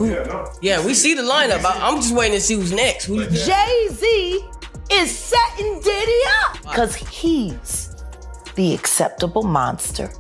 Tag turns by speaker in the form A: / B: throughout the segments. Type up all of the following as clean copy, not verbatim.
A: Yeah, we see the lineup. I'm just waiting to see who's next.
B: Jay-Z is setting Diddy up because he's the acceptable monster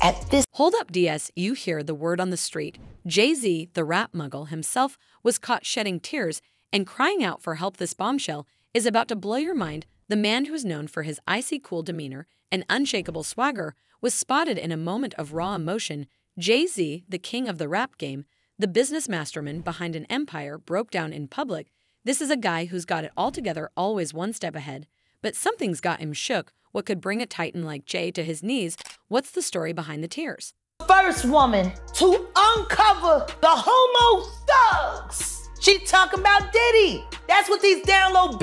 B: at this.
C: Hold up, DS, you hear the word on the street. Jay-Z, the rap muggle himself, was caught shedding tears and crying out for help. This bombshell is about to blow your mind. The man who is known for his icy cool demeanor and unshakable swagger was spotted in a moment of raw emotion. Jay-Z, the king of the rap game, the business mastermind behind an empire, broke down in public. This is a guy who's got it all together, always one step ahead. But something's got him shook. What could bring a titan like Jay to his knees? What's the story behind the tears?
B: First woman to uncover the homo thugs. She talking about Diddy. That's what these down low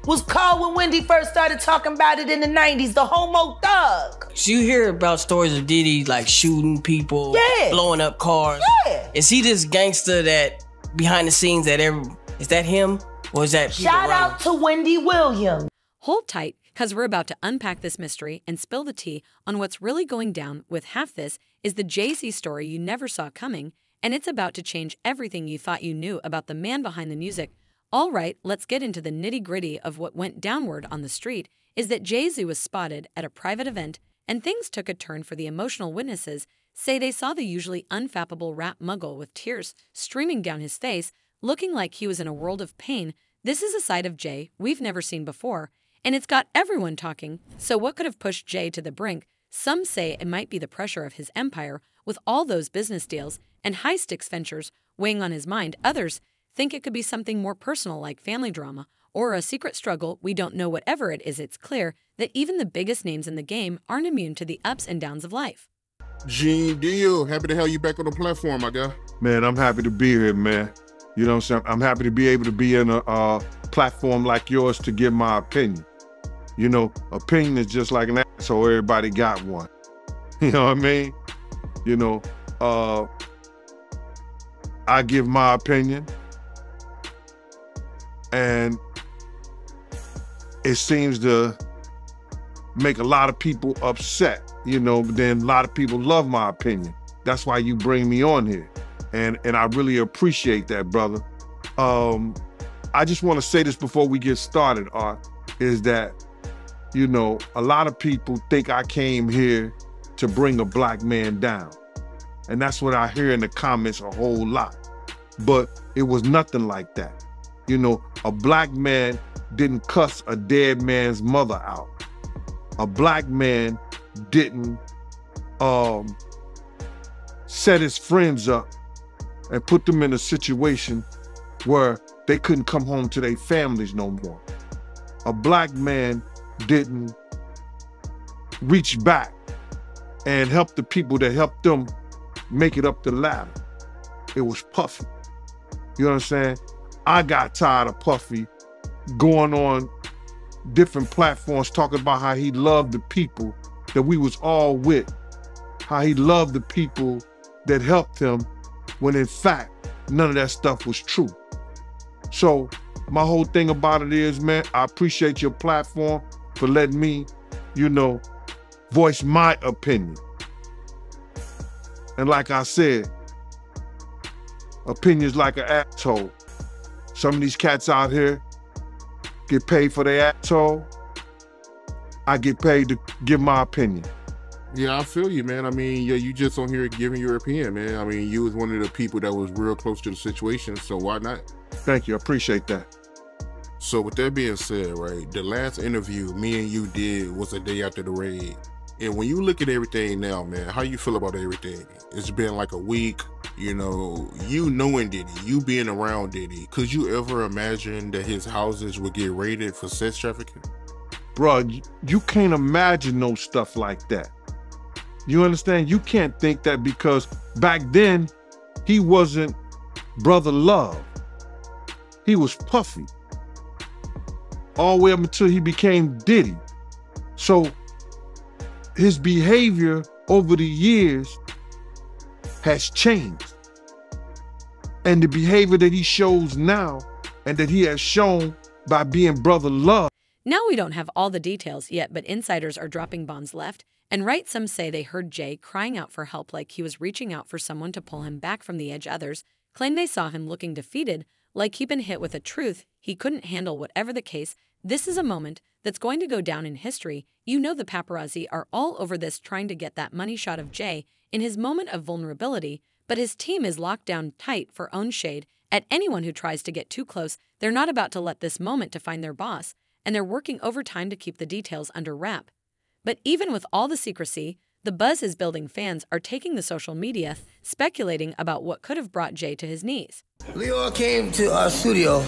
B: was called when Wendy first started talking about it in the 90s, the homo thug.
A: So you hear about stories of Diddy like shooting people, blowing up cars.
B: Yeah.
A: Is he this gangster that behind the scenes is that him? Or is that
B: Shout out to Wendy Williams.
C: Hold tight, because we're about to unpack this mystery and spill the tea on what's really going down with half this is the Jay-Z story you never saw coming, and it's about to change everything you thought you knew about the man behind the music. All right, let's get into the nitty-gritty of what went downward on the street is that Jay-Z was spotted at a private event, and things took a turn for the emotional witnesses say they saw the usually unfappable rap muggle with tears streaming down his face, looking like he was in a world of pain. This is a side of Jay we've never seen before, and it's got everyone talking. So what could have pushed Jay to the brink? Some say it might be the pressure of his empire with all those business deals and high-stakes ventures weighing on his mind. Others think it could be something more personal like family drama or a secret struggle. We don't know. Whatever it is, it's clear that even the biggest names in the game aren't immune to the ups and downs of life.
D: Gene Deal, happy to have you back on the platform, my guy.
E: Man, I'm happy to be here, man. You know what I'm saying? I'm happy to be able to be in a platform like yours to give my opinion. You know, opinion is just like an asshole. Everybody got one. You know what I mean? You know, I give my opinion, and it seems to make a lot of people upset, you know, but then a lot of people love my opinion. That's why you bring me on here. And I really appreciate that, brother. I just want to say this before we get started, Art, is that, you know, a lot of people think I came here to bring a black man down. And that's what I hear in the comments a whole lot. But it was nothing like that. You know, a black man didn't cuss a dead man's mother out. A black man didn't set his friends up and put them in a situation where they couldn't come home to their families no more. A black man didn't reach back and help the people that helped them make it up the ladder. It was Puffy. You know what I'm saying? I got tired of Puffy going on different platforms talking about how he loved the people that we was all with, how he loved the people that helped him, when in fact, none of that stuff was true. So my whole thing about it is, man, I appreciate your platform for letting me, you know, voice my opinion. And like I said, opinion's like an asshole. Some of these cats out here get paid for their asshole. I get paid to give my opinion.
D: Yeah, I feel you, man. I mean, yeah, you just on here giving your opinion, man. I mean, you was one of the people that was real close to the situation, so why not?
E: Thank you, I appreciate that.
D: So with that being said, right, the last interview me and you did was a day after the raid. And when you look at everything now, man, how you feel about everything? It's been like a week, you know, you knowing Diddy, you being around Diddy. Could you ever imagine that his houses would get raided for sex trafficking?
E: Bro, you can't imagine no stuff like that. You understand? You can't think that, because back then, he wasn't Brother Love. He was Puffy. All the way up until he became Diddy. So his behavior over the years has changed. And the behavior that he shows now, and that he has shown by being Brother Love.
C: Now we don't have all the details yet, but insiders are dropping bombs left and right. Some say they heard Jay crying out for help, like he was reaching out for someone to pull him back from the edge. Others claim they saw him looking defeated, like he'd been hit with a truth he couldn't handle. Whatever the case, this is a moment that's going to go down in history. You know the paparazzi are all over this, trying to get that money shot of Jay in his moment of vulnerability, but his team is locked down tight for own shade at anyone who tries to get too close. They're not about to let this moment define their boss, and they're working overtime to keep the details under wrap. But even with all the secrecy, the buzz is building. Fans are taking the social media, speculating about what could have brought Jay to his knees.
F: Leo came to our studio,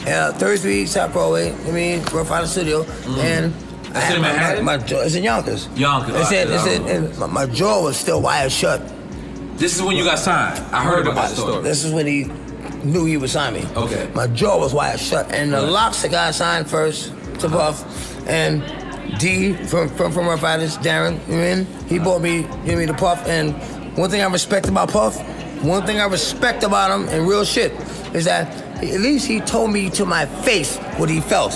F: 33 South Broadway. We're at the studio, and I had it's in Yonkers. My jaw was still wired shut.
G: This is when you got signed. I heard about the story.
F: This is when he knew he would sign me.
G: Okay.
F: My jaw was wired shut, and the locks that got signed first to Puff, and D from Rough Riders, Darren, he bought me, gave me the Puff, and one thing I respect about Puff, one thing I respect about him, and real shit, is that at least he told me to my face what he felt.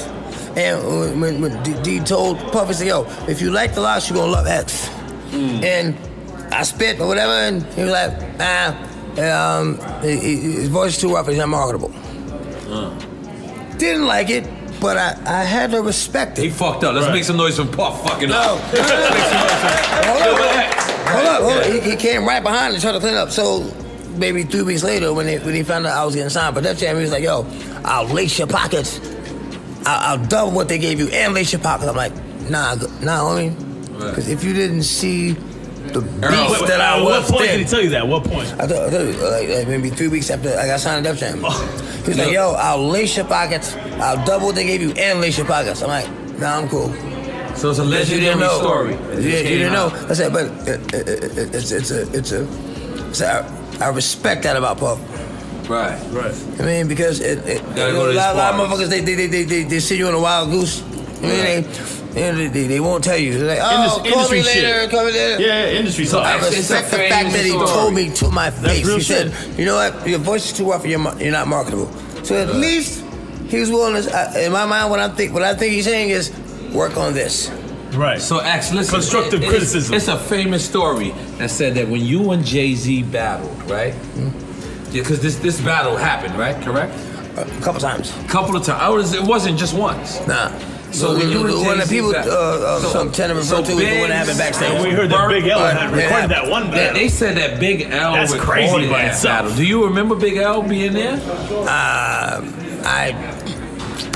F: And when D told Puff, he said, yo, if you like the locks, you're gonna love X. And I spit or whatever, and he was like, his voice is too rough, he's not marketable. Didn't like it, but I had to respect it.
G: He fucked up. Let's make some noise from Puff fucking up.
F: Hold up. He came right behind and tried to clean up. So maybe 3 weeks later, when he found out I was getting signed for Def Jam, he was like, yo, I'll lace your pockets. I'll double what they gave you and lace your pockets. I'm like, nah, homie. Because if you didn't see the beast that I was,
H: what point did he tell you that? What point?
F: I told you, like maybe 3 weeks after I got signed to Def Jam. He's like, yo, I'll lace your pockets. I'll double what they gave you and lace your pockets. I'm like, nah, I'm cool.
G: So it's a legendary story.
F: You didn't know. I said, but I respect that about Puff.
G: Right.
F: Because a lot of motherfuckers, they see you on a wild goose. They won't tell you. They're like, oh, call me later, call me later.
H: Yeah, industry stuff.
F: I respect the fact that he told me to my face. He said, you know what, your voice is too rough and you're not marketable. So at least he was willing to, in my mind, what I think he's saying is, work on this.
H: Right.
G: So, X, listen.
H: Constructive criticism.
G: It's a famous story that said that when you and Jay-Z battled, right? Because this battle happened, right? Correct?
F: A couple times.
G: Couple of times. It wasn't just once.
F: Nah.
G: So when you
F: one of the people, some tenor referred to, was the one that happened backstage.
H: And we heard that Big L had recorded that one battle.
G: They said that Big L
H: That's
G: recorded
H: crazy by
G: that
H: itself.
G: battle. Do you remember Big L being there?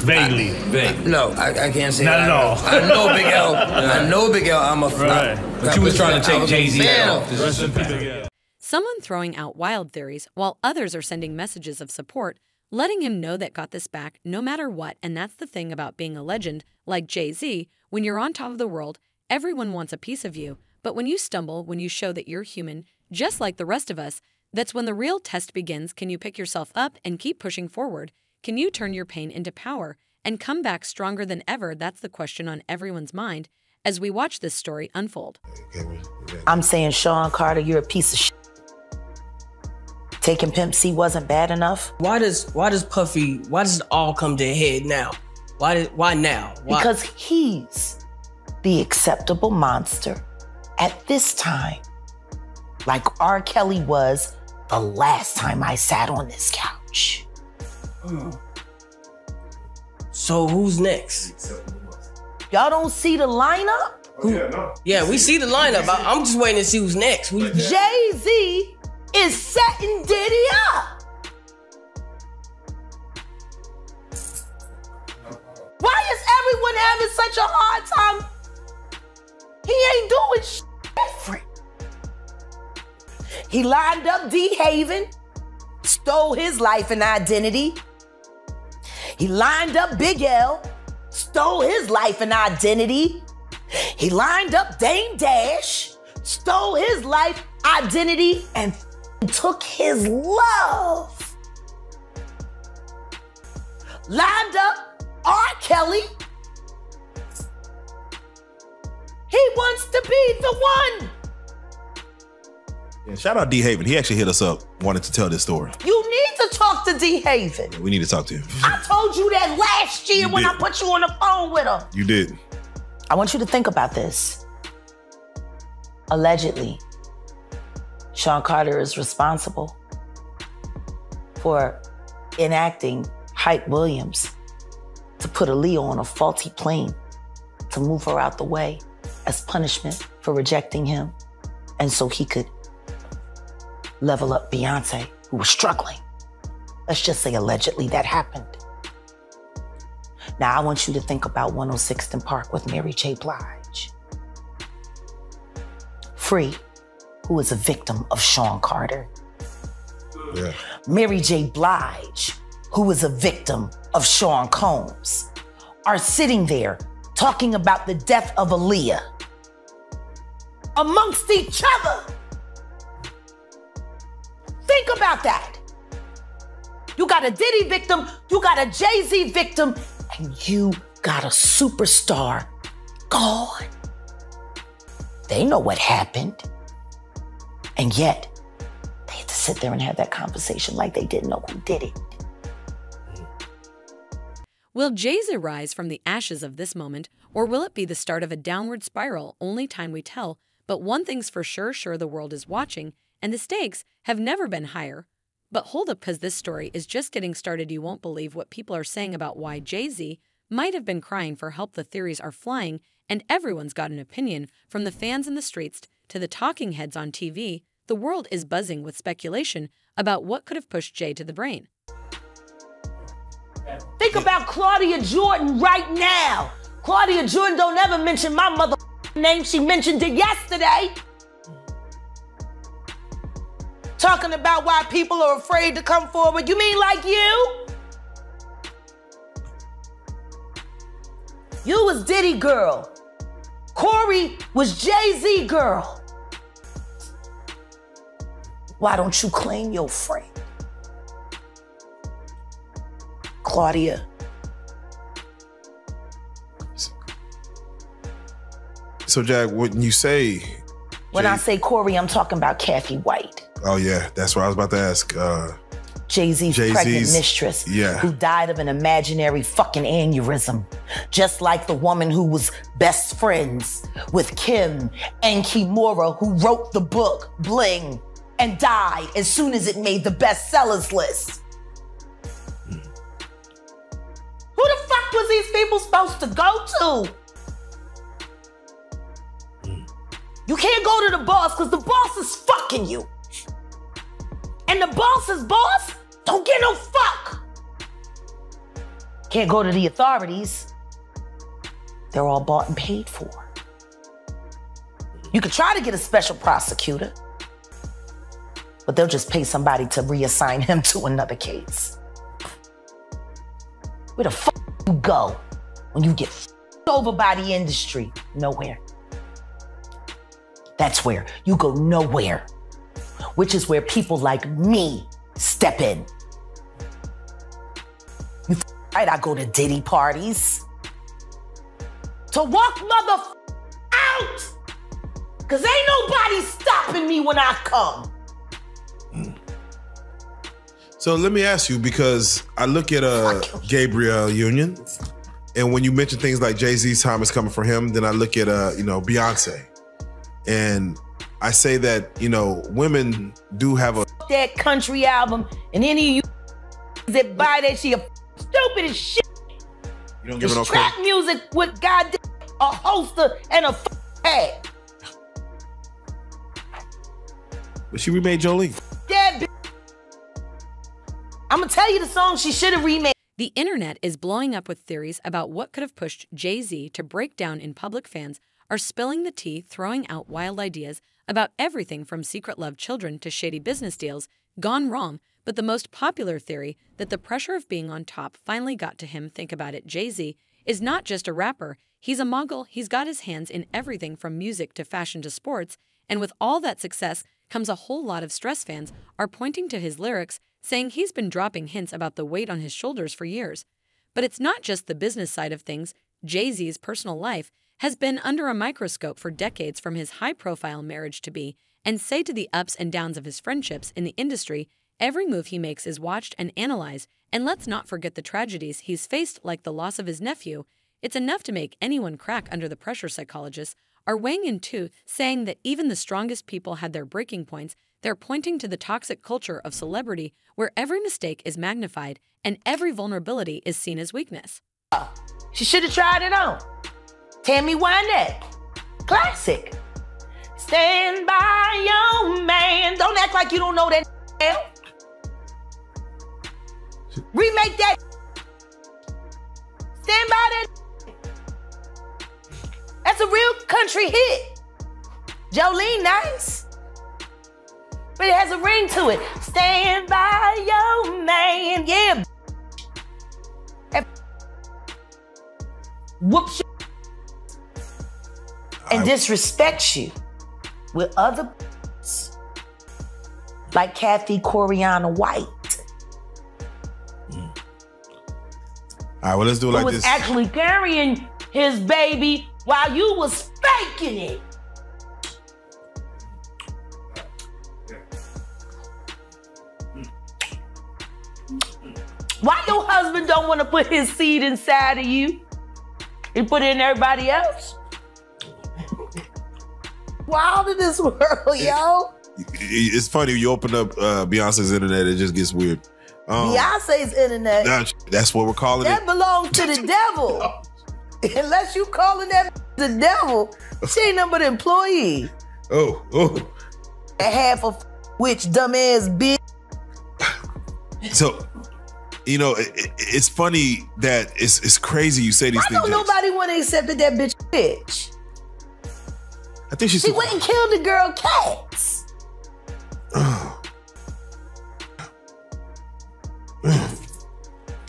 H: Vaguely.
F: No, I can't say
H: Not
F: that.
H: at all.
F: I know Big L. I know Big L. I'm a
H: Right.
G: But you was trying to take Jay-Z out.
H: Rest in peace, Big L.
C: Someone throwing out wild theories while others are sending messages of support, letting him know that got this back no matter what. And that's the thing about being a legend like Jay-Z. When you're on top of the world, everyone wants a piece of you. But when you stumble, when you show that you're human, just like the rest of us, that's when the real test begins. Can you pick yourself up and keep pushing forward? Can you turn your pain into power and come back stronger than ever? That's the question on everyone's mind as we watch this story unfold.
B: I'm saying, Sean Carter, you're a piece of shit. Taking Pimp C wasn't bad enough.
A: Why does it all come to a head now? Why now? Why?
B: Because he's the acceptable monster at this time, like R. Kelly was the last time I sat on this couch.
A: So who's next?
B: Y'all don't see the lineup?
A: Yeah, we see the lineup. I'm just waiting to see who's next.
B: Jay-Z is setting Diddy up. Why is everyone having such a hard time? He ain't doing shit different. He lined up D. Haven, stole his life and identity. He lined up Big L, stole his life and identity. He lined up Dame Dash, stole his life, identity, and took his love. Lined up R. Kelly. He wants to be the one.
I: Yeah, shout out D. Haven. He actually hit us up, wanted to tell this story.
B: You need to talk to D. Haven.
I: We need to talk to him.
B: I told you that last year when I put you on the phone with him.
I: You did.
B: I want you to think about this. Allegedly, Sean Carter is responsible for enacting Hype Williams to put Aaliyah on a faulty plane to move her out the way as punishment for rejecting him, and so he could level up Beyonce, who was struggling. Let's just say allegedly that happened. Now I want you to think about 106th and Park with Mary J. Blige. Free, who is a victim of Sean Carter.
I: Yeah.
B: Mary J. Blige, who is a victim of Sean Combs, are sitting there talking about the death of Aaliyah amongst each other. Think about that. You got a Diddy victim, you got a Jay-Z victim, and you got a superstar gone. They know what happened. And yet, they had to sit there and have that conversation like they didn't know who did it.
C: Will Jay-Z rise from the ashes of this moment, or will it be the start of a downward spiral? Only time we tell. But one thing's for sure the world is watching, and the stakes have never been higher. But hold up, because this story is just getting started. You won't believe what people are saying about why Jay-Z might have been crying for help. The theories are flying, and everyone's got an opinion, from the fans in the streets to the talking heads on TV. The world is buzzing with speculation about what could have pushed Jay to the brain.
B: Think about Claudia Jordan right now. Claudia Jordan don't ever mention my mother name. She mentioned it yesterday. Talking about why people are afraid to come forward. You mean like you? You was Diddy girl. Corey was Jay-Z girl. Why don't you claim your friend? Claudia.
I: So, Jack, when you say...
B: When I say Corey, I'm talking about Kathy White.
I: Oh, yeah. That's what I was about to ask.
B: Jay-Z's pregnant mistress,
I: yeah,
B: who died of an imaginary fucking aneurysm. Just like the woman who was best friends with Kim and Kimura, who wrote the book Bling and died as soon as it made the bestsellers list. Who the fuck was these people supposed to go to? You can't go to the boss because the boss is fucking you. And the boss's boss don't get no fuck. Can't go to the authorities. They're all bought and paid for. You could try to get a special prosecutor, but they'll just pay somebody to reassign him to another case. Where the fuck you go when you get f***ed over by the industry? Nowhere. That's where you go nowhere, which is where people like me step in. You right, I go to Diddy parties to walk mother out, cause ain't nobody stopping me when I come.
I: So let me ask you, because I look at Gabriel Union, and when you mention things like Jay-Z's time is coming for him, then I look at Beyonce, and I say that women do have a
B: that country album, and any of you that buy that shit are stupid as shit.
I: You don't give it no
B: trap
I: credit.
B: music with goddamn a holster and a hat.
I: But she remade Jolene.
B: That bitch. I'm gonna tell you the song she should have remade.
C: The internet is blowing up with theories about what could have pushed Jay-Z to break down in public. Fans are spilling the tea, throwing out wild ideas about everything from secret love children to shady business deals gone wrong. But the most popular theory, that the pressure of being on top finally got to him. Think about it, Jay-Z is not just a rapper, he's a mogul. He's got his hands in everything from music to fashion to sports, and with all that success comes a whole lot of stress. Fans are pointing to his lyrics, saying he's been dropping hints about the weight on his shoulders for years. But it's not just the business side of things. Jay-Z's personal life has been under a microscope for decades, from his high-profile marriage to be, and say, to the ups and downs of his friendships in the industry. Every move he makes is watched and analyzed, and let's not forget the tragedies he's faced, like the loss of his nephew. It's enough to make anyone crack under the pressure. Psychologists are weighing in too, saying that even the strongest people had their breaking points. they're pointing to the toxic culture of celebrity where every mistake is magnified and every vulnerability is seen as weakness.
B: She should have tried it on. Tammy Wynette. Classic. Stand by your man. Don't act like you don't know that now. Remake that. Stand by that. That's a real country hit. Jolene, nice. But it has a ring to it. Stand by your man. Yeah. Whoops and disrespects you with other like Kathy Coriana White.
I: All right, well, let's do it like
B: who was
I: this.
B: Actually carrying his baby while you was faking it. Why your husband don't want to put his seed inside of you? He put it in everybody else? Wild in this world, yo.
I: It's funny, you open up Beyonce's internet, it just gets weird.
B: Beyonce's internet.
I: That's what we're calling
B: that
I: it.
B: That belongs to the devil. Unless you calling that the devil, she ain't nothing but an employee.
I: Oh.
B: Half of which dumbass bitch.
I: So, you know, it's funny that it's crazy you say these things.
B: Why don't nobody want to accept that bitch?
I: I think
B: she went and killed the girl Cats.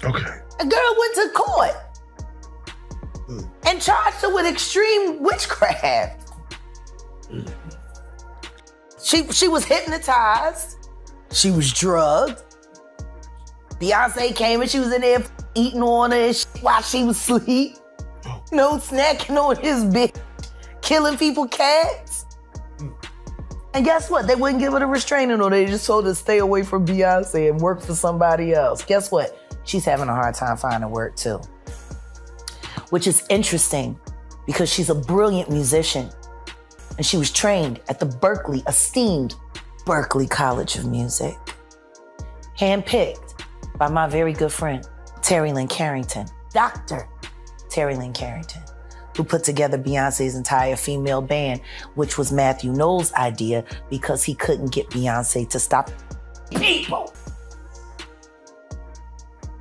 I: Okay.
B: A girl went to court and charged her with extreme witchcraft. She was hypnotized. She was drugged. Beyonce came and she was in there eating on her while she was asleep. No snacking on his bitch. Killing people cats. And guess what? They wouldn't give her a restraining order. They just told her to stay away from Beyonce and work for somebody else. Guess what? She's having a hard time finding work too. Which is interesting because she's a brilliant musician. And she was trained at the esteemed Berklee College of Music. Handpicked by my very good friend, Terry Lynn Carrington, Dr. Terry Lynn Carrington, who put together Beyonce's entire female band, which was Matthew Knowles' idea because he couldn't get Beyonce to stop people.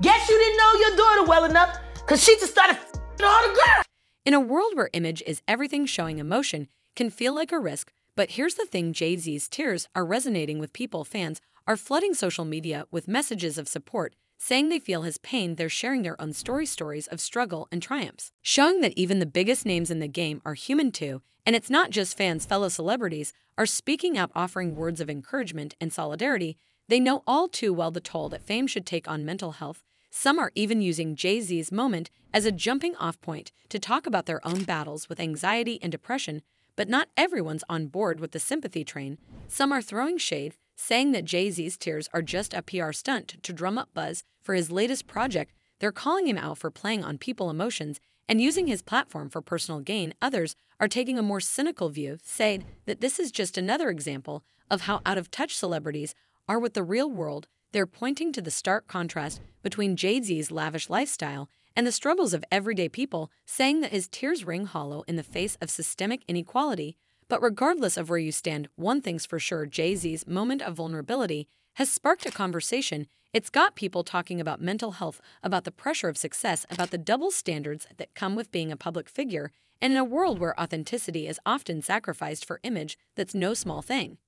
B: Guess you didn't know your daughter well enough because she just started all the girls.
C: In a world where image is everything, showing emotion can feel like a risk, but here's the thing: Jay-Z's tears are resonating with people. Fans are flooding social media with messages of support, saying they feel his pain. They're sharing their own stories of struggle and triumphs, showing that even the biggest names in the game are human too. And it's not just fans. Fellow celebrities are speaking up, offering words of encouragement and solidarity. They know all too well the toll that fame should take on mental health. Some are even using Jay-Z's moment as a jumping-off point to talk about their own battles with anxiety and depression. But not everyone's on board with the sympathy train. Some are throwing shade, saying that Jay-Z's tears are just a PR stunt to drum up buzz for his latest project. They're calling him out for playing on people's emotions and using his platform for personal gain. Others are taking a more cynical view, saying that this is just another example of how out of touch celebrities are with the real world. They're pointing to the stark contrast between Jay-Z's lavish lifestyle and the struggles of everyday people, saying that his tears ring hollow in the face of systemic inequality. But regardless of where you stand, one thing's for sure: Jay-Z's moment of vulnerability has sparked a conversation. It's got people talking about mental health, about the pressure of success, about the double standards that come with being a public figure, and in a world where authenticity is often sacrificed for image, that's no small thing.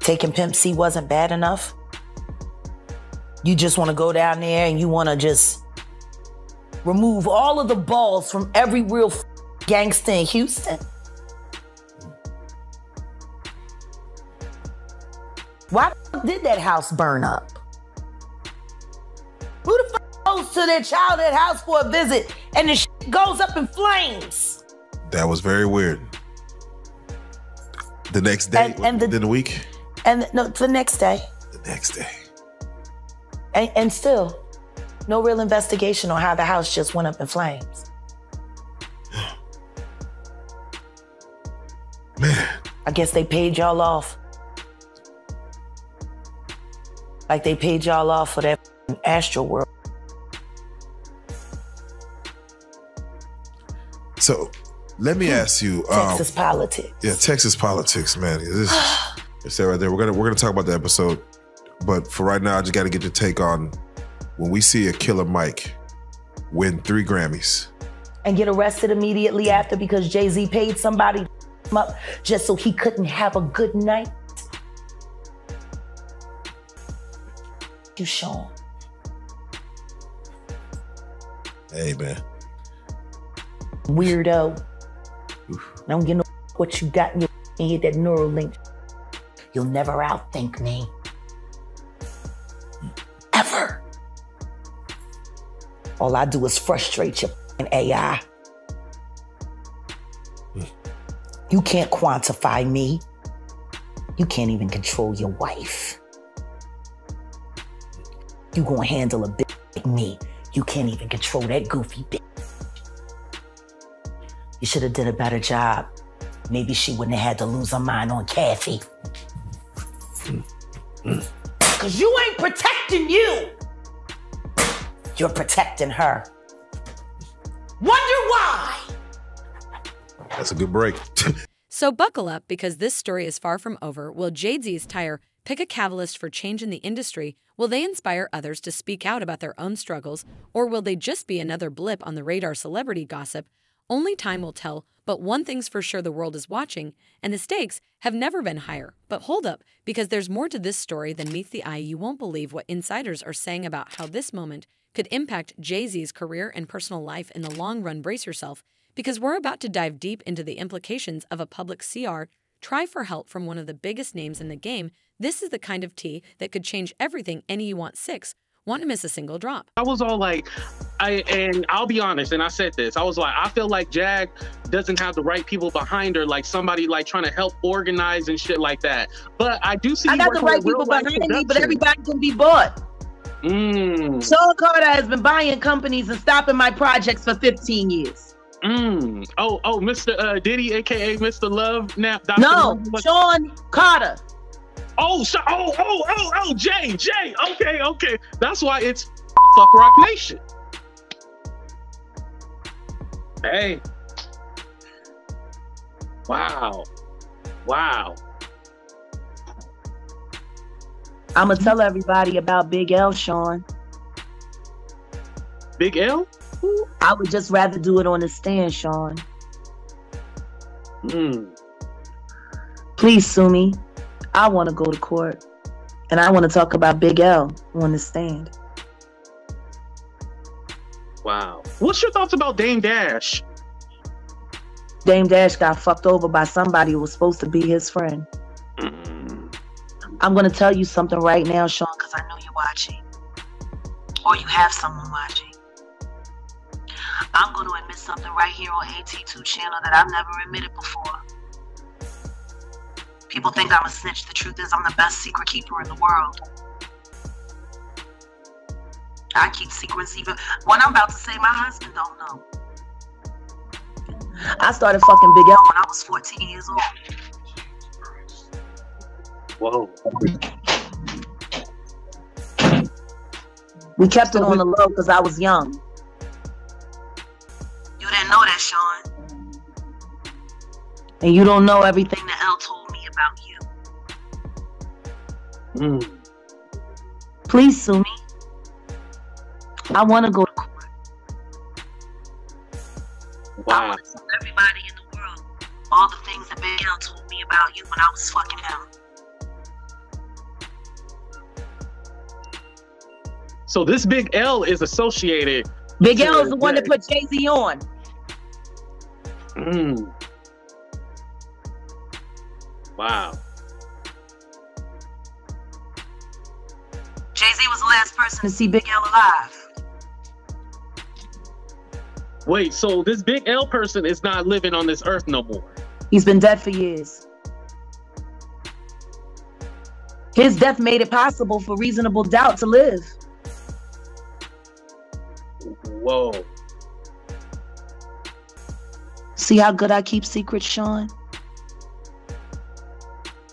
B: Taking Pimp C wasn't bad enough? You just want to go down there and you want to just remove all of the balls from every real gangster in Houston? Why did that house burn up? Who the fuck goes to their childhood house for a visit and the shit goes up in flames?
I: That was very weird. The next day, within the week?
B: No, the next day.
I: The next day.
B: And still, no real investigation on how the house just went up in flames.
I: Man.
B: I guess they paid y'all off Like they paid y'all off for that Astro World.
I: So let me ask you.
B: Texas politics.
I: Yeah, Texas politics, man. It's that right there. We're gonna talk about the episode, but for right now, I just got to get your take on when we see a Killer Mike win 3 Grammys
B: and get arrested immediately after because Jay-Z paid somebody up just so he couldn't have a good night. You, Sean.
I: Hey, man.
B: Weirdo. Don't get no what you got in your head, that neural link. You'll never outthink me. Ever. All I do is frustrate your AI. You can't quantify me. You can't even control your wife. You gonna handle a bitch like me. You can't even control that goofy bitch. You should have did a better job. Maybe she wouldn't have had to lose her mind on Kathy. Cause you ain't protecting you. You're protecting her. Wonder why?
I: That's a good break.
C: So buckle up, because this story is far from over. Will Jay-Z's tire pick a catalyst for change in the industry? Will they inspire others to speak out about their own struggles? Or will they just be another blip on the radar celebrity gossip? Only time will tell, but one thing's for sure: the world is watching, and the stakes have never been higher. But hold up, because there's more to this story than meets the eye. You won't believe what insiders are saying about how this moment could impact Jay-Z's career and personal life in the long run. Brace yourself, because we're about to dive deep into the implications of a public try for help from one of the biggest names in the game. This is the kind of tea that could change everything. And you want 6. Want to miss a single drop.
J: I was all like, and I'll be honest, and I said this, I was like, I feel like Jag doesn't have the right people behind her, like somebody like trying to help organize and shit like that. But I do see.
B: I got the right people behind me, but everybody can be bought. Sean Carter has been buying companies and stopping my projects for 15 years.
J: Oh, Mr. Diddy, aka Mr. Love. Now, Dr.
B: No, Sean Carter.
J: Jay. Okay. That's why it's fuck Rock Nation. Hey. Wow.
B: I'm gonna tell everybody about Big L, Sean.
J: Big L?
B: I would just rather do it on the stand, Sean. Please sue me. I want to go to court, and I want to talk about Big L on the stand.
J: Wow. What's your thoughts about Dame Dash?
B: Dame Dash got fucked over by somebody who was supposed to be his friend. I'm going to tell you something right now, Sean, because I know you're watching. Or you have someone watching. I'm going to admit something right here on AT2 channel that I've never admitted before. People think I'm a snitch. The truth is I'm the best secret keeper in the world. I keep secrets even what I'm about to say my husband don't know. I started fucking Big L when I was 14 years old.
J: Whoa.
B: We kept it on the low because I was young. You didn't know that, Sean. And you don't know everything that L told me about you. Please sue me. I want to go to court.
J: Wow.
B: I want to tell everybody in the world all the things that Big L told me about you when I was fucking him.
J: So this Big L is associated.
B: Big L is the one that put Jay-Z on.
J: Wow.
B: Jay-Z was the last person to see Big L alive.
J: Wait, so this Big L person is not living on this earth no more?
B: He's been dead for years. His death made it possible for Reasonable Doubt to live.
J: Whoa.
B: See how good I keep secrets, Sean?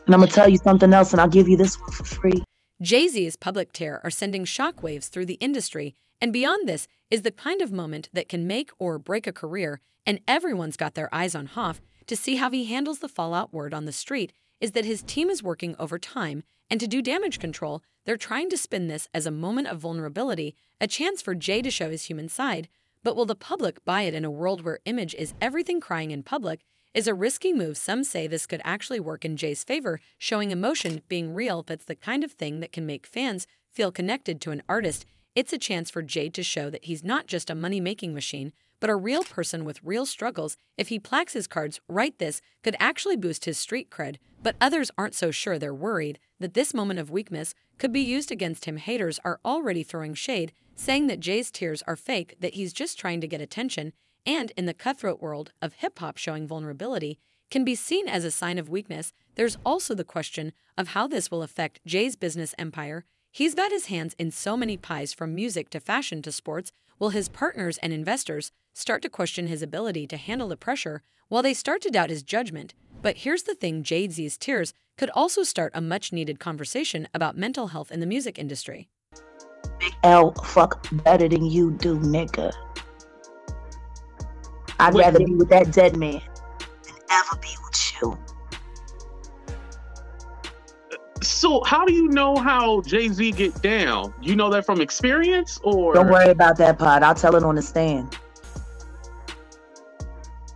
B: And I'm going to tell you something else, and I'll give you this one for free.
C: Jay-Z's public tear are sending shockwaves through the industry, and beyond this is the kind of moment that can make or break a career, and everyone's got their eyes on Hoff to see how he handles the fallout. Word on the street is that his team is working overtime, and to do damage control, they're trying to spin this as a moment of vulnerability, a chance for Jay to show his human side. But will the public buy it in a world where image is everything? Crying in public is a risky move. Some say this could actually work in Jay's favor, showing emotion being real. That's the kind of thing that can make fans feel connected to an artist. It's a chance for Jay to show that he's not just a money-making machine, but a real person with real struggles. If he plays his cards right, this could actually boost his street cred, but others aren't so sure. They're worried that this moment of weakness could be used against him. Haters are already throwing shade, saying that Jay's tears are fake, that he's just trying to get attention, and in the cutthroat world of hip-hop, showing vulnerability can be seen as a sign of weakness. There's also the question of how this will affect Jay's business empire. He's got his hands in so many pies, from music to fashion to sports. Will his partners and investors start to question his ability to handle the pressure while they start to doubt his judgment? But here's the thing, Jay-Z's tears could also start a much-needed conversation about mental health in the music industry.
B: Big L, fuck better than you do, nigga. I'd rather be with that dead man than ever be with you.
J: So how do you know how Jay-Z get down? You know that from experience, or?
B: Don't worry about that part. I'll tell it on the stand.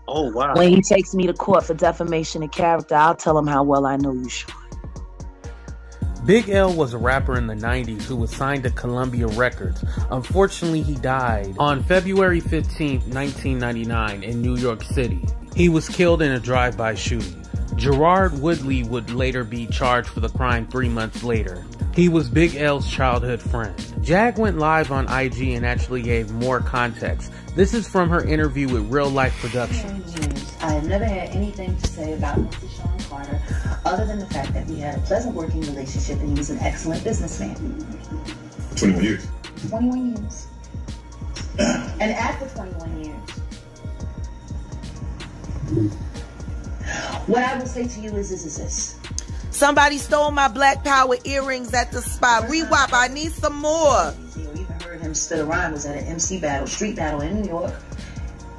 J: Oh, wow.
B: When he takes me to court for defamation of character, I'll tell him how well I know you should.
K: Big L was a rapper in the 90s who was signed to Columbia Records. Unfortunately, he died on February 15, 1999 in New York City. He was killed in a drive-by shooting. Gerard Woodley would later be charged for the crime 3 months later. He was Big L's childhood friend. Jag went live on IG and actually gave more context. This is from her interview with Real Life Productions.
L: I have never had anything to say about Mr. Sean Carter other than the fact that we had a pleasant working relationship and he was an excellent businessman.
M: 21 years.
L: 21 years. And after 21 years, what I will say to you is this.
B: Somebody stole my Black Power earrings at the spot. Rewap, I need some more.
L: You even heard him spit a rhyme. Was at an MC battle, street battle in New York.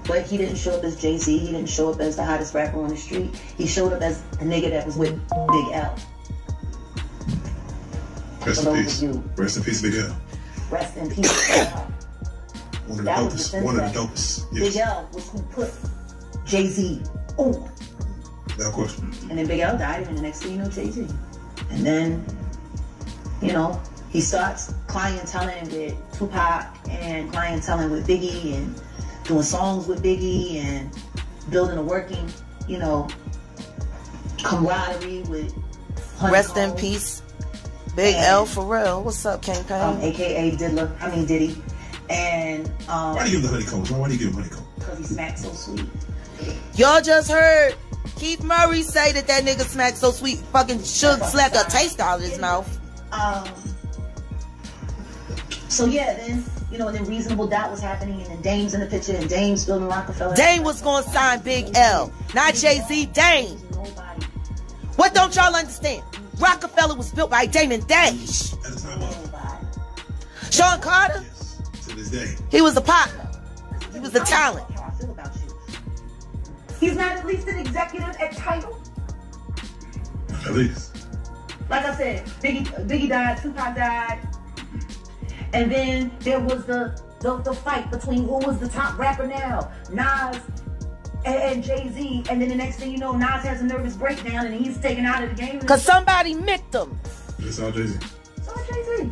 L: But he didn't show up as Jay-Z. He didn't show up as the hottest rapper on the street. He showed up as the nigga that was with Big L.
M: Rest in peace. Rest in peace, Big L.
L: Rest in peace, Big L.
M: One of the dopest. One of the dopest. Yes.
L: Big L was who put Jay-Z on.
M: No question.
L: And then Big L died, and the next thing you know, Jay-Z. And then, you know, he starts clienteling with Tupac and clienteling with Biggie and doing songs with Biggie and building a working, you know, camaraderie with Honeycomb.
B: Rest in peace, Big L, for real. What's up, Kingpin?
L: AKA Diddy. And
M: why do you give the honeycombs? Why do you give him honeycomb?
L: Because he smacked so sweet.
B: Y'all just heard Keith Murray say that nigga smacked so sweet, fucking Suge slapped a taste out of his mouth.
L: So yeah, then, you know, and then Reasonable Doubt was happening, and then Dame's in the picture, and Dame's building Rockefeller.
B: Dame was gonna sign Big L, not Jay-Z. Dame. What don't y'all understand? Rockefeller was built by Dame and Dash.
M: At the time of
B: Sean Carter?
M: Yes. To this day.
B: He was a partner. He was the talent.
L: He's not at least an executive at Tidal.
M: At least.
L: Like I said, Biggie died, Tupac died, and then there was the fight between who was the top rapper now, Nas and Jay-Z, and then the next thing you know, Nas has a nervous breakdown and he's taken out of the game.
B: Cause somebody micked him.
M: It's all Jay-Z.
L: So Jay-Z.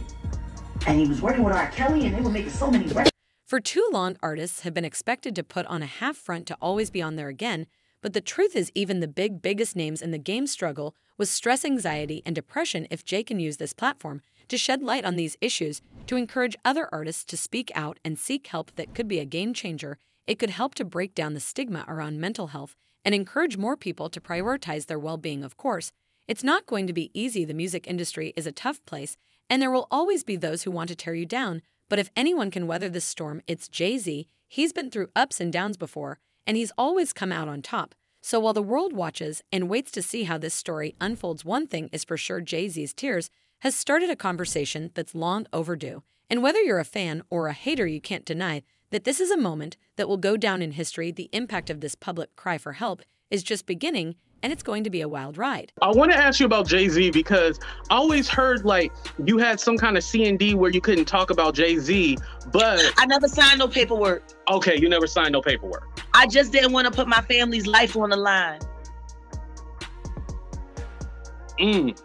L: And he was working with R. Kelly, and they were making so many records.
C: For too long, artists have been expected to put on a half front to always be on there again, but the truth is even the biggest names in the game struggle with stress, anxiety, and depression. If Jay can use this platform to shed light on these issues, to encourage other artists to speak out and seek help, that could be a game changer. It could help to break down the stigma around mental health and encourage more people to prioritize their well-being. Of course, it's not going to be easy. The music industry is a tough place, and there will always be those who want to tear you down. But if anyone can weather this storm, it's Jay-Z. He's been through ups and downs before, and he's always come out on top. So while the world watches and waits to see how this story unfolds, one thing is for sure: Jay-Z's tears has started a conversation that's long overdue. And whether you're a fan or a hater, you can't deny that this is a moment that will go down in history. The impact of this public cry for help is just beginning, and it's going to be a wild ride.
J: I want to ask you about Jay-Z because I always heard like you had some kind of C&D where you couldn't talk about Jay-Z, but
B: I never signed no paperwork.
J: Okay, you never signed no paperwork.
B: I just didn't want to put my family's life on the line.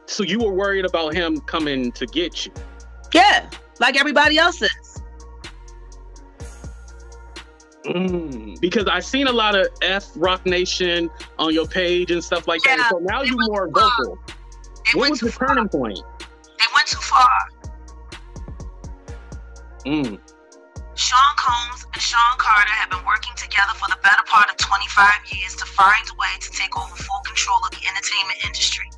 J: So you were worried about him coming to get you?
B: Yeah, like everybody else is.
J: Because I seen a lot of F Rock Nation on your page and stuff like that. So now you're more vocal. What was the turning point?
L: It went too far. Sean Combs and Sean Carter have been working together for the better part of 25 years to find a way to take over full control of the entertainment industry.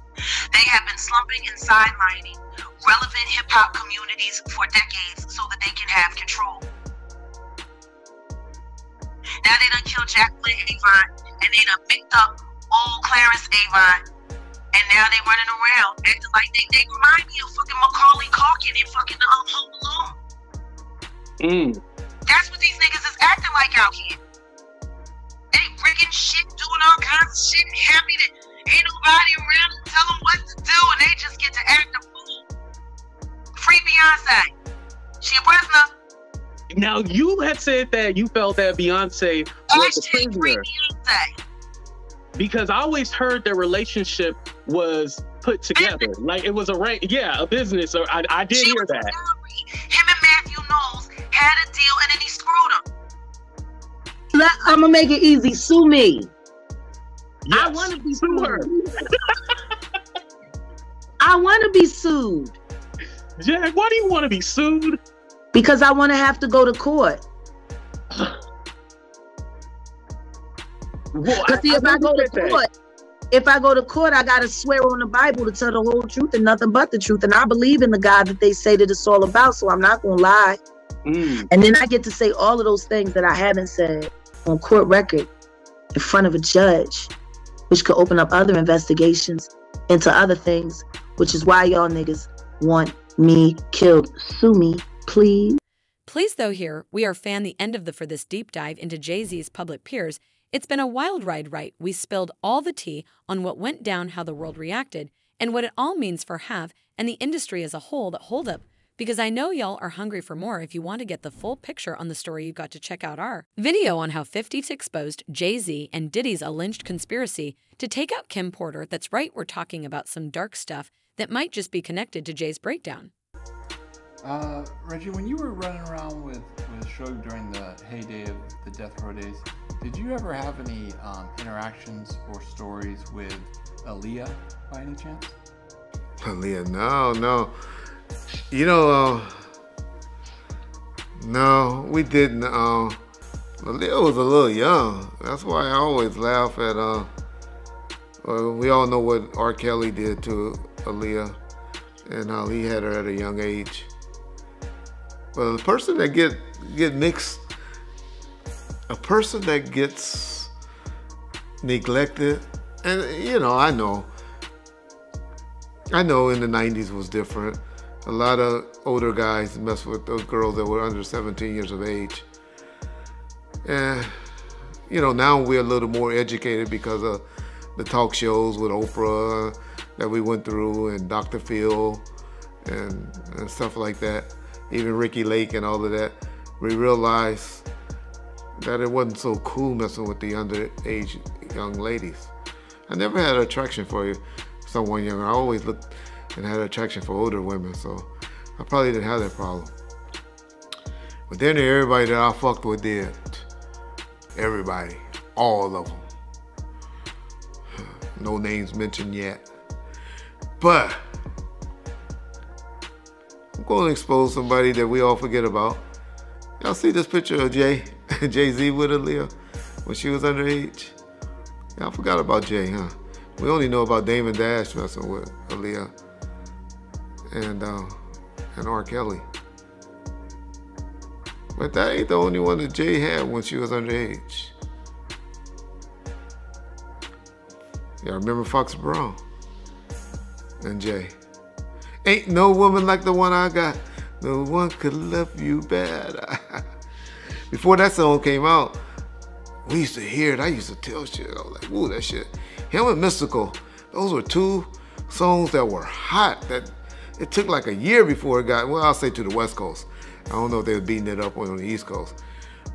L: They have been slumping and sidelining relevant hip-hop communities for decades so that they can have control. Now they done killed Jacqueline Avon, and they done picked up old Clarence Avon, and now they running around acting like they remind me of fucking Macaulay Culkin and fucking Home Alone. That's what these niggas is acting like out here. They rigging shit, doing all kinds of shit, happy that ain't nobody around to tell them what to do, and they just get to act a fool. Free Beyonce. She a prisoner.
J: Now you had said that you felt that Beyonce was a prisoner. Because I always heard their relationship was put together. Like it was a business. Or I did hear that.
L: Him and Matthew Knowles had a deal and then he screwed him.
B: I'm gonna make it easy. Sue me.
J: Yes,
B: I want to be sued. I want to be sued.
J: Jack, why do you want to be sued?
B: Because I want to have to go to court. If I go to court, I gotta swear on the Bible to tell the whole truth and nothing but the truth. And I believe in the God that they say that it's all about, so I'm not gonna lie. And then I get to say all of those things that I haven't said on court record in front of a judge, which could open up other investigations into other things, which is why y'all niggas want me killed. Sue me, please.
C: Please, though, here, we are fan the end of for this deep dive into Jay-Z's public peers. It's been a wild ride, right? We spilled all the tea on what went down, how the world reacted, and what it all means for Hav and the industry as a whole. That hold up, because I know y'all are hungry for more. If you want to get the full picture on the story, you got to check out our video on how 50 exposed Jay-Z and Diddy's alleged conspiracy to take out Kim Porter. That's right, we're talking about some dark stuff that might just be connected to Jay's breakdown.
N: Reggie, when you were running around with Suge during the heyday of the Death Row days, did you ever have any interactions or stories with Aaliyah by any chance?
E: Aaliyah, no. You know, no, we didn't. Aaliyah was a little young. That's why I always laugh at, we all know what R. Kelly did to Aaliyah and how he had her at a young age. But the person that get mixed, a person that gets neglected, and you know, I know in the 90s was different. A lot of older guys mess with those girls that were under 17 years of age. And, you know, now we're a little more educated because of the talk shows with Oprah that we went through and Dr. Phil and stuff like that. Even Ricky Lake and all of that. We realized that it wasn't so cool messing with the underage young ladies. I never had an attraction for someone younger. I always looked and had an attraction for older women, so I probably didn't have that problem. But then everybody that I fucked with did. Everybody, all of them. No names mentioned yet. But I'm going to expose somebody that we all forget about. Y'all see this picture of Jay-Z with Aaliyah when she was underage? Y'all forgot about Jay, huh? We only know about Damon Dash messing with Aaliyah and R. Kelly. But that ain't the only one that Jay had when she was underage. Y'all remember Fox Brown and Jay? Ain't no woman like the one I got. No one could love you better. Before that song came out, we used to hear it. I used to tell shit. I was like, "Ooh, that shit." Him and Mystical, those were two songs that were hot. That it took like a year before it got. Well, I'll say to the West Coast. I don't know if they were beating it up on the East Coast,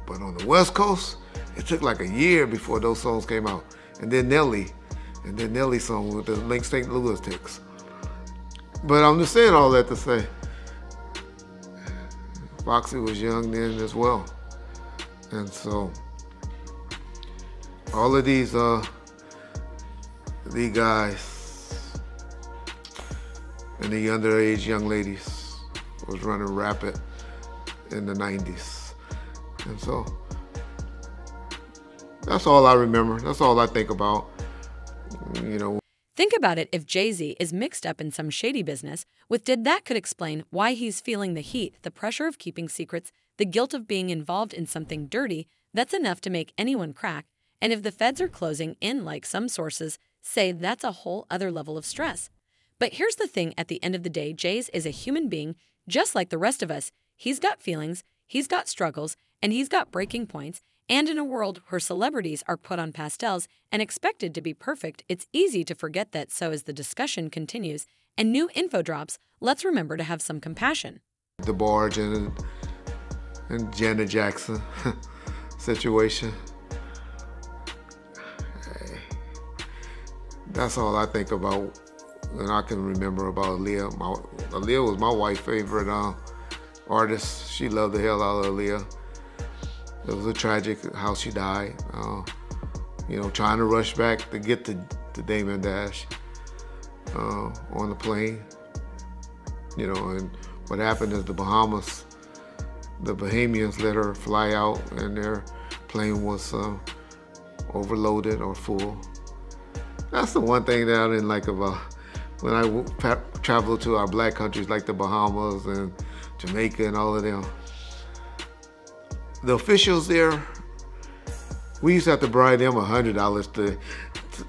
E: but on the West Coast, it took like a year before those songs came out. And then Nelly's song with the Link St. Louis Ticks. But I'm just saying all that to say, Foxy was young then as well. And so, all of these guys and the underage young ladies was running rapid in the 90s. And so, that's all I remember. That's all I think about, you know.
C: Think about it if Jay-Z is mixed up in some shady business with that could explain why he's feeling the heat, the pressure of keeping secrets, the guilt of being involved in something dirty that's enough to make anyone crack. And if the feds are closing in like some sources say, that's a whole other level of stress. But here's the thing, at the end of the day, Jayz is a human being just like the rest of us. He's got feelings, he's got struggles, and he's got breaking points. And in a world where celebrities are put on pastels and expected to be perfect, it's easy to forget that. So as the discussion continues and new info drops, let's remember to have some compassion.
E: The Barge and Janet Jackson situation. Hey, that's all I think about and I can remember about Aaliyah. Aaliyah was my wife's favorite artist. She loved the hell out of Aaliyah. It was a tragic how she died. You know, trying to rush back to get to Damon Dash on the plane. You know, and what happened is the Bahamians let her fly out and their plane was overloaded or full. That's the one thing that I didn't like about when I traveled to our black countries like the Bahamas and Jamaica and all of them. The officials there, we used to have to bribe them $100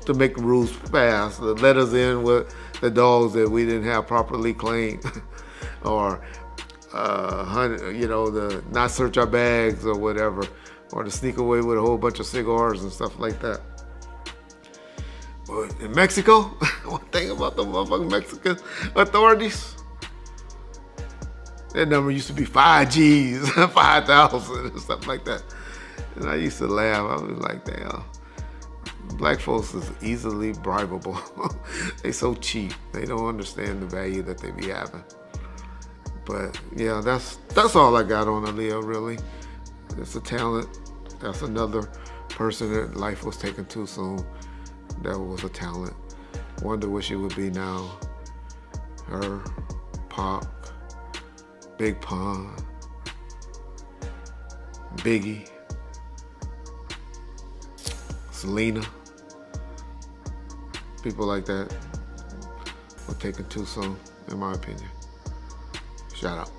E: to make the rules pass, to let us in with the dogs that we didn't have properly cleaned, or you know, the not search our bags or whatever, or to sneak away with a whole bunch of cigars and stuff like that. But in Mexico, one thing about the motherfucking Mexican authorities, that number used to be 5 G's, 5,000 and stuff like that. And I used to laugh. I was like, damn, black folks is easily bribable. They so cheap. They don't understand the value that they be having. But yeah, that's all I got on Aaliyah, really. It's a talent. That's another person that life was taken too soon. That was a talent. Wonder where she would be now. Her, Pop, Big Pun, Biggie, Selena, people like that were taken too soon, in my opinion. Shout out.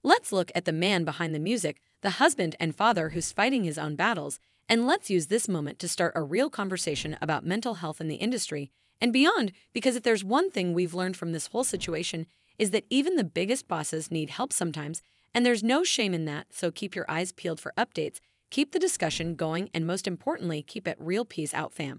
C: Let's look at the man behind the music, the husband and father who's fighting his own battles, and let's use this moment to start a real conversation about mental health in the industry and beyond, because if there's one thing we've learned from this whole situation is that even the biggest bosses need help sometimes, and there's no shame in that, so keep your eyes peeled for updates, keep the discussion going, and most importantly, keep it real. Peace out, fam.